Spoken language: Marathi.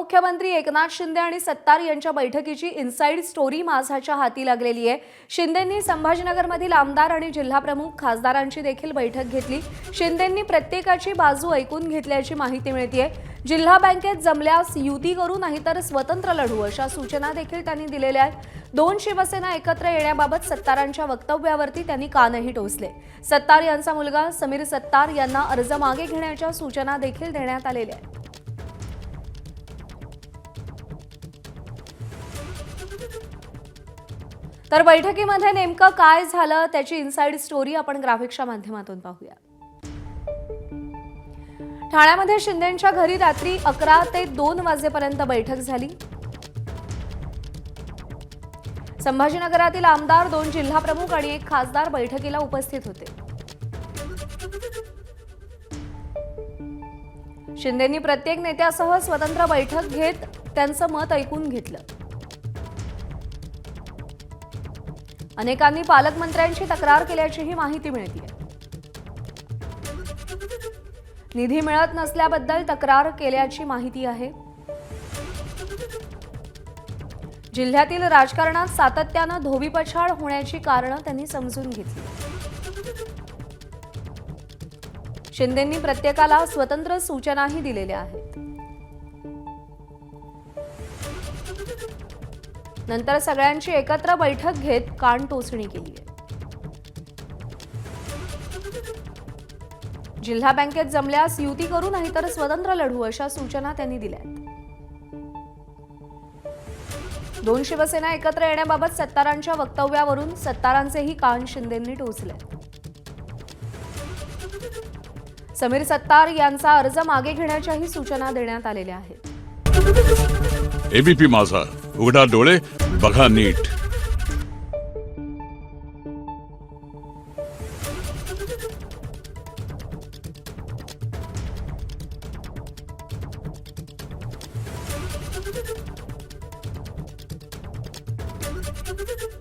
उपमुख्यमंत्री एकनाथ शिंदे आणि सत्तार यांच्या बैठकीची इनसाइड स्टोरी माझाच्या हाती लागलेली आहे। शिंदेंनी संभाजीनगरमधील आमदार आणि जिल्हाप्रमुख खासदारांची देखील बैठक घेतली। शिंदेंनी प्रत्येकाची बाजू ऐकून घेतल्याची माहिती मिळते। जिल्हा बँकेत जमल्यास युती करू नाहीतर स्वतंत्र लढू अशा सूचना देखील त्यांनी दिलेल्या आहेत। दोन शिवसेना एकत्र येण्याबाबत सत्तारांच्या वक्तव्यावरती त्यांनी कानही टोचले। सत्तार यांचा मुलगा समीर सत्तार यांना अर्ज मागे घेण्याच्या सूचना देखील देण्यात आलेल्या आहेत। तर बैठकीमध्ये नेमकं काय झालं त्याची इनसाइड स्टोरी आपण ग्राफिक्सच्या माध्यमातून पाहूया। ठाण्यामध्ये शिंदेंच्या घरी रात्री 11 ते 2 वाजेपर्यंत बैठक झाली। संभाजीनगरातील आमदार, 2 जिल्हाप्रमुख आणि 1 खासदार बैठकीला उपस्थित होते। शिंदेंनी प्रत्येक नेत्यासह स्वतंत्र बैठक घेत त्यांचं मत ऐकून घेतलं। अनेकांनी पालकमंत्र्यांची तक्रार केल्याचीही माहिती मिळते। निधी मिळत नसल्याबद्दल तक्रार केल्याची माहिती आहे। जिल्ह्यातील राजकारणात सातत्यानं धोबीपछाड होण्याची कारणं त्यांनी समजून घेतली। शिंदेंनी प्रत्येकाला स्वतंत्र सूचनाही दिलेल्या आहेत। नंतर सगळ्यांची एकत्र बैठक घेत कान टोचणी केली आहे। जिल्हा बँकेत जमल्यास युती करू नाहीतर स्वतंत्र लढू अशा सूचना त्यांनी दिल्या। दोन शिवसेना एकत्र येण्याबाबत सत्तारांच्या वक्तव्यावरून सत्तारांचेही कान शिंदेंनी टोचले। समीर सत्तार यांचा अर्ज मागे घेण्याच्याही सूचना देण्यात आलेल्या आहेत। एबीपी माझा, उघडा डोळे बघा नीट। Thank you.